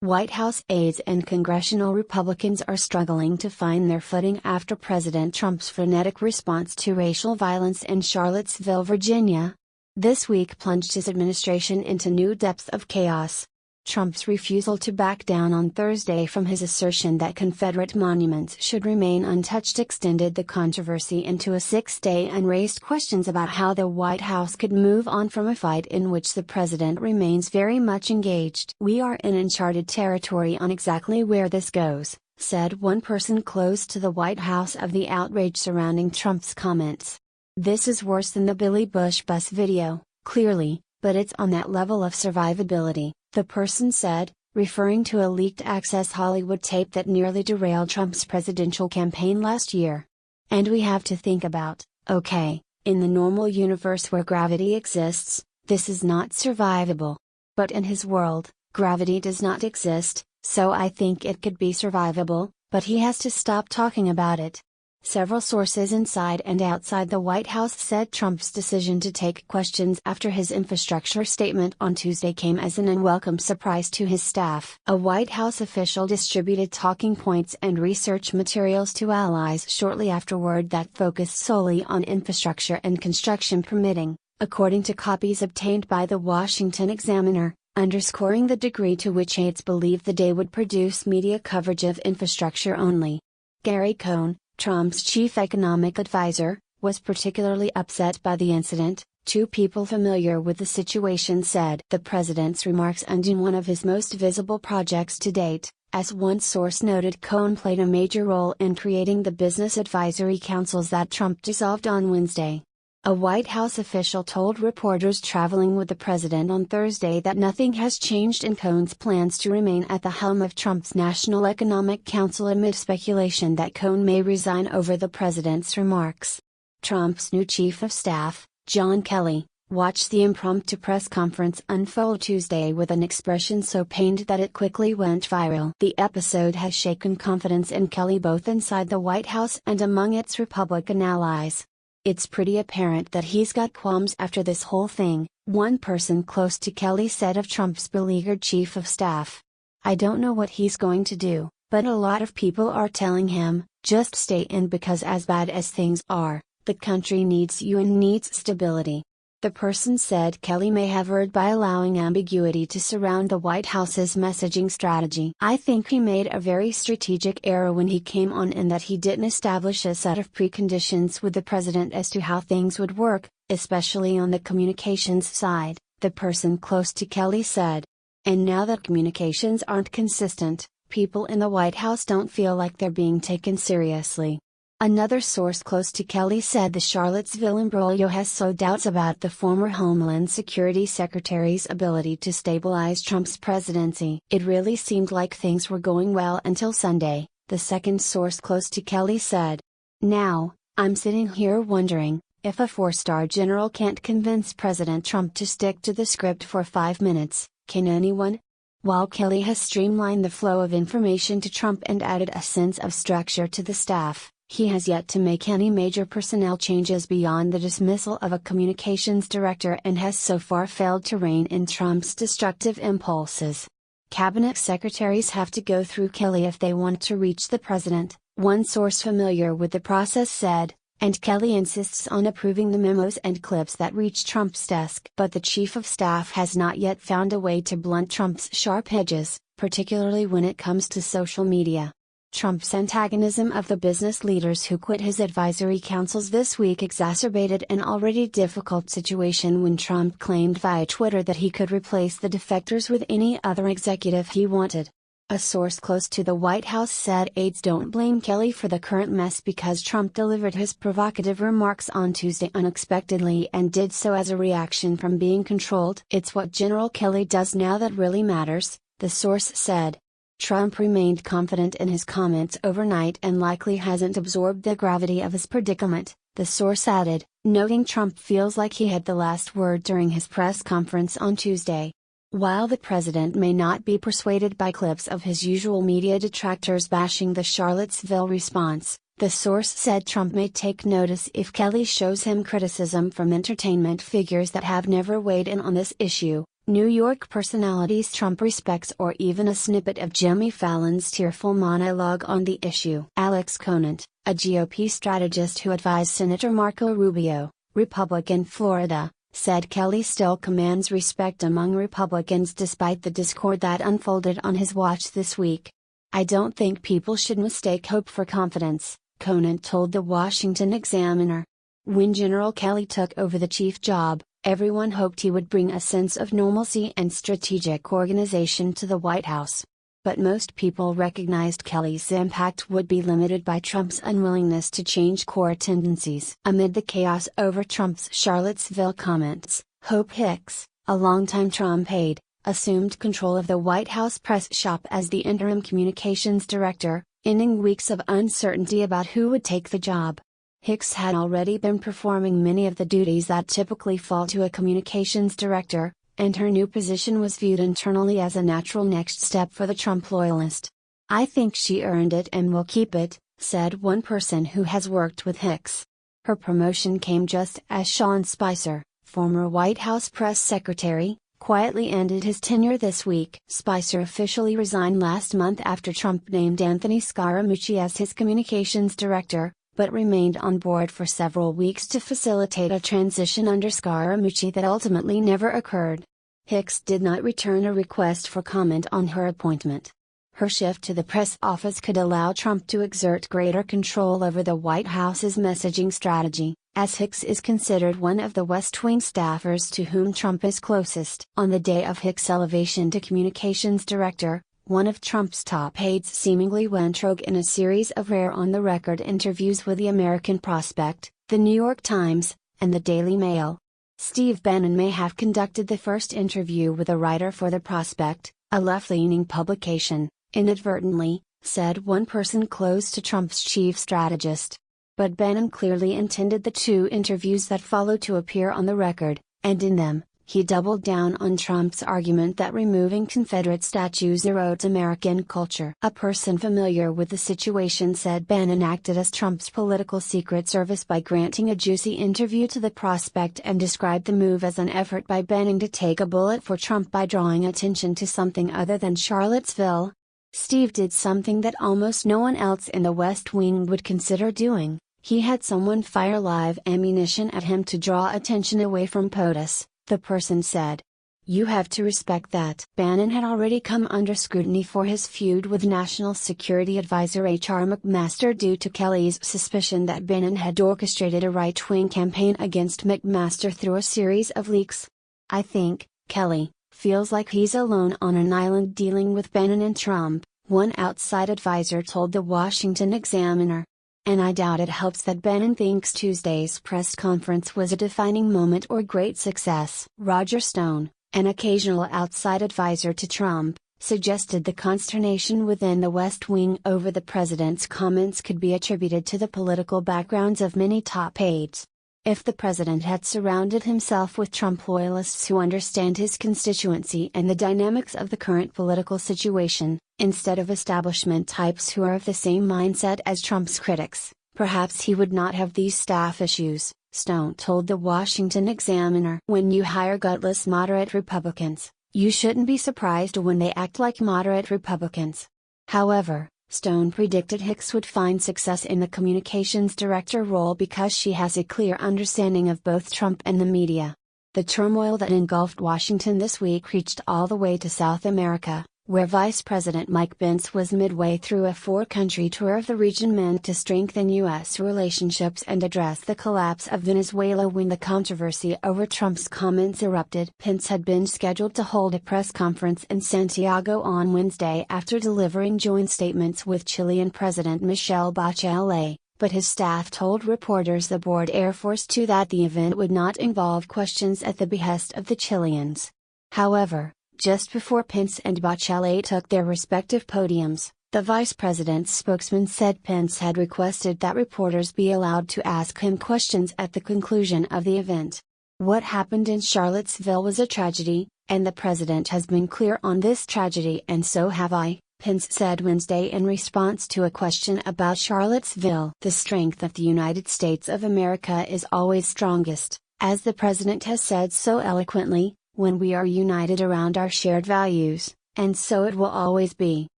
White House aides and congressional Republicans are struggling to find their footing after President Trump's frenetic response to racial violence in Charlottesville, Virginia. This week plunged his administration into new depths of chaos. Trump's refusal to back down on Thursday from his assertion that Confederate monuments should remain untouched extended the controversy into a sixth day and raised questions about how the White House could move on from a fight in which the president remains very much engaged. "We are in uncharted territory on exactly where this goes," said one person close to the White House of the outrage surrounding Trump's comments. "This is worse than the Billy Bush bus video, clearly, but it's on that level of survivability," the person said, referring to a leaked Access Hollywood tape that nearly derailed Trump's presidential campaign last year. "And we have to think about, okay, in the normal universe where gravity exists, this is not survivable. But in his world, gravity does not exist, so I think it could be survivable, but he has to stop talking about it." Several sources inside and outside the White House said Trump's decision to take questions after his infrastructure statement on Tuesday came as an unwelcome surprise to his staff. A White House official distributed talking points and research materials to allies shortly afterward that focused solely on infrastructure and construction permitting, according to copies obtained by the Washington Examiner, underscoring the degree to which aides believed the day would produce media coverage of infrastructure only. Gary Cohn, Trump's chief economic advisor, was particularly upset by the incident, two people familiar with the situation said. The president's remarks undo one of his most visible projects to date, as one source noted. Cohn played a major role in creating the business advisory councils that Trump dissolved on Wednesday. A White House official told reporters traveling with the president on Thursday that nothing has changed in Cohn's plans to remain at the helm of Trump's National Economic Council amid speculation that Cohn may resign over the president's remarks. Trump's new chief of staff, John Kelly, watched the impromptu press conference unfold Tuesday with an expression so pained that it quickly went viral. The episode has shaken confidence in Kelly both inside the White House and among its Republican allies. "It's pretty apparent that he's got qualms after this whole thing," one person close to Kelly said of Trump's beleaguered chief of staff. "I don't know what he's going to do, but a lot of people are telling him, just stay in because as bad as things are, the country needs you and needs stability." The person said Kelly may have erred by allowing ambiguity to surround the White House's messaging strategy. "I think he made a very strategic error when he came on in that he didn't establish a set of preconditions with the president as to how things would work, especially on the communications side," the person close to Kelly said. "And now that communications aren't consistent, people in the White House don't feel like they're being taken seriously." Another source close to Kelly said the Charlottesville imbroglio has sowed doubts about the former Homeland Security Secretary's ability to stabilize Trump's presidency. "It really seemed like things were going well until Sunday," the second source close to Kelly said. "Now, I'm sitting here wondering, if a four-star general can't convince President Trump to stick to the script for 5 minutes, can anyone?" While Kelly has streamlined the flow of information to Trump and added a sense of structure to the staff, he has yet to make any major personnel changes beyond the dismissal of a communications director and has so far failed to rein in Trump's destructive impulses. "Cabinet secretaries have to go through Kelly if they want to reach the president," one source familiar with the process said, and Kelly insists on approving the memos and clips that reach Trump's desk. But the chief of staff has not yet found a way to blunt Trump's sharp edges, particularly when it comes to social media. Trump's antagonism of the business leaders who quit his advisory councils this week exacerbated an already difficult situation when Trump claimed via Twitter that he could replace the defectors with any other executive he wanted. A source close to the White House said aides don't blame Kelly for the current mess because Trump delivered his provocative remarks on Tuesday unexpectedly and did so as a reaction from being controlled. "It's what General Kelly does now that really matters," the source said. Trump remained confident in his comments overnight and likely hasn't absorbed the gravity of his predicament, the source added, noting Trump feels like he had the last word during his press conference on Tuesday. While the president may not be persuaded by clips of his usual media detractors bashing the Charlottesville response, the source said Trump may take notice if Kelly shows him criticism from entertainment figures that have never weighed in on this issue, New York personalities Trump respects, or even a snippet of Jimmy Fallon's tearful monologue on the issue. Alex Conant, a GOP strategist who advised Senator Marco Rubio, Republican Florida, said Kelly still commands respect among Republicans despite the discord that unfolded on his watch this week. "I don't think people should mistake hope for confidence," Conant told the Washington Examiner. When General Kelly took over the chief job, everyone hoped he would bring a sense of normalcy and strategic organization to the White House. But most people recognized Kelly's impact would be limited by Trump's unwillingness to change core tendencies. Amid the chaos over Trump's Charlottesville comments, Hope Hicks, a longtime Trump aide, assumed control of the White House press shop as the interim communications director, ending weeks of uncertainty about who would take the job. Hicks had already been performing many of the duties that typically fall to a communications director, and her new position was viewed internally as a natural next step for the Trump loyalist. "I think she earned it and will keep it," said one person who has worked with Hicks. Her promotion came just as Sean Spicer, former White House press secretary, quietly ended his tenure this week. Spicer officially resigned last month after Trump named Anthony Scaramucci as his communications director, but remained on board for several weeks to facilitate a transition under Scaramucci that ultimately never occurred. Hicks did not return a request for comment on her appointment. Her shift to the press office could allow Trump to exert greater control over the White House's messaging strategy, as Hicks is considered one of the West Wing staffers to whom Trump is closest. On the day of Hicks' elevation to communications director, one of Trump's top aides seemingly went rogue in a series of rare on-the-record interviews with the American Prospect, The New York Times, and the Daily Mail. Steve Bannon may have conducted the first interview with a writer for The Prospect, a left-leaning publication, inadvertently, said one person close to Trump's chief strategist. But Bannon clearly intended the two interviews that followed to appear on the record, and in them, he doubled down on Trump's argument that removing Confederate statues erodes American culture. A person familiar with the situation said Bannon acted as Trump's political secret service by granting a juicy interview to The Prospect and described the move as an effort by Bannon to take a bullet for Trump by drawing attention to something other than Charlottesville. Steve did something that almost no one else in the West Wing would consider doing. He had someone fire live ammunition at him to draw attention away from POTUS, the person said. "You have to respect that." Bannon had already come under scrutiny for his feud with National Security Advisor H.R. McMaster due to Kelly's suspicion that Bannon had orchestrated a right-wing campaign against McMaster through a series of leaks. "I think, Kelly, feels like he's alone on an island dealing with Bannon and Trump," one outside advisor told the Washington Examiner. "And I doubt it helps that Bannon thinks Tuesday's press conference was a defining moment or great success." Roger Stone, an occasional outside advisor to Trump, suggested the consternation within the West Wing over the president's comments could be attributed to the political backgrounds of many top aides. If the president had surrounded himself with Trump loyalists who understand his constituency and the dynamics of the current political situation, instead of establishment types who are of the same mindset as Trump's critics, perhaps he would not have these staff issues, Stone told the Washington Examiner. "When you hire gutless moderate Republicans, you shouldn't be surprised when they act like moderate Republicans." However, Stone predicted Hicks would find success in the communications director role because she has a clear understanding of both Trump and the media. The turmoil that engulfed Washington this week reached all the way to South America, where Vice President Mike Pence was midway through a four-country tour of the region meant to strengthen U.S. relationships and address the collapse of Venezuela when the controversy over Trump's comments erupted. Pence had been scheduled to hold a press conference in Santiago on Wednesday after delivering joint statements with Chilean President Michelle Bachelet, but his staff told reporters aboard Air Force Two that the event would not involve questions at the behest of the Chileans. However, just before Pence and Bachelet took their respective podiums, the vice president's spokesman said Pence had requested that reporters be allowed to ask him questions at the conclusion of the event. "What happened in Charlottesville was a tragedy, and the president has been clear on this tragedy, and so have I," Pence said Wednesday in response to a question about Charlottesville. "The strength of the United States of America is always strongest, as the president has said so eloquently," when we are united around our shared values, and so it will always be.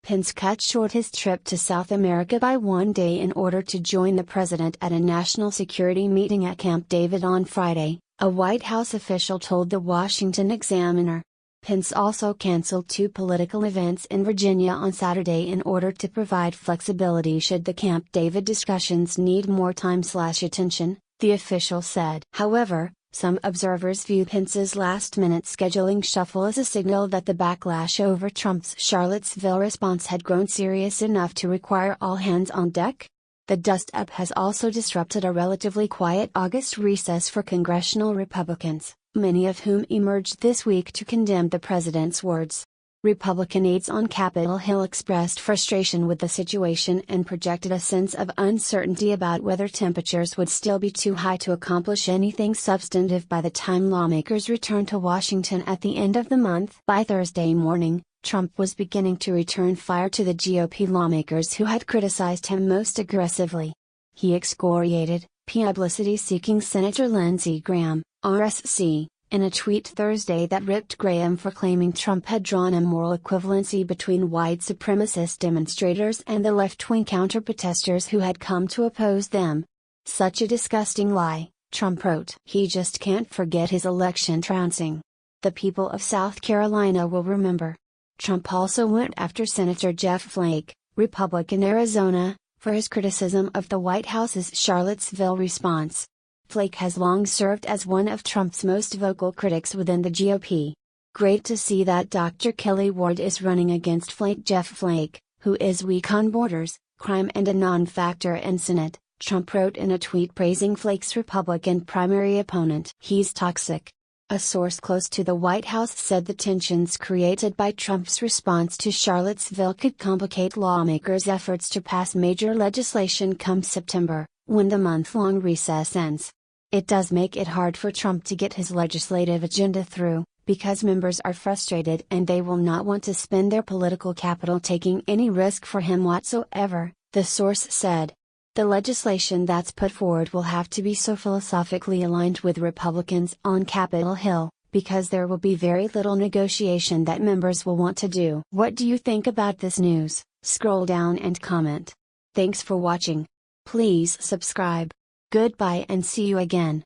Pence cut short his trip to South America by one day in order to join the president at a national security meeting at Camp David on Friday, a White House official told the Washington Examiner. Pence also canceled 2 political events in Virginia on Saturday in order to provide flexibility should the Camp David discussions need more time/attention, the official said. However, some observers view Pence's last-minute scheduling shuffle as a signal that the backlash over Trump's Charlottesville response had grown serious enough to require all hands on deck. The dust-up has also disrupted a relatively quiet August recess for congressional Republicans, many of whom emerged this week to condemn the president's words. Republican aides on Capitol Hill expressed frustration with the situation and projected a sense of uncertainty about whether temperatures would still be too high to accomplish anything substantive by the time lawmakers return to Washington at the end of the month. By Thursday morning, Trump was beginning to return fire to the GOP lawmakers who had criticized him most aggressively. He excoriated publicity-seeking Senator Lindsey Graham, RSC, in a tweet Thursday that ripped Graham for claiming Trump had drawn a moral equivalency between white supremacist demonstrators and the left-wing counter-protesters who had come to oppose them. "Such a disgusting lie," Trump wrote. "He just can't forget his election trouncing. The people of South Carolina will remember." Trump also went after Senator Jeff Flake, Republican Arizona, for his criticism of the White House's Charlottesville response. Flake has long served as one of Trump's most vocal critics within the GOP. "Great to see that Dr. Kelly Ward is running against Flake." Jeff Flake, who is weak on borders, crime and a non-factor in Senate, Trump wrote in a tweet praising Flake's Republican primary opponent. "He's toxic." A source close to the White House said the tensions created by Trump's response to Charlottesville could complicate lawmakers' efforts to pass major legislation come September, when the month-long recess ends. It does make it hard for Trump to get his legislative agenda through, because members are frustrated and they will not want to spend their political capital taking any risk for him whatsoever, the source said. The legislation that's put forward will have to be so philosophically aligned with Republicans on Capitol Hill, because there will be very little negotiation that members will want to do. What do you think about this news? Scroll down and comment. Thanks for watching. Please subscribe. Goodbye and see you again.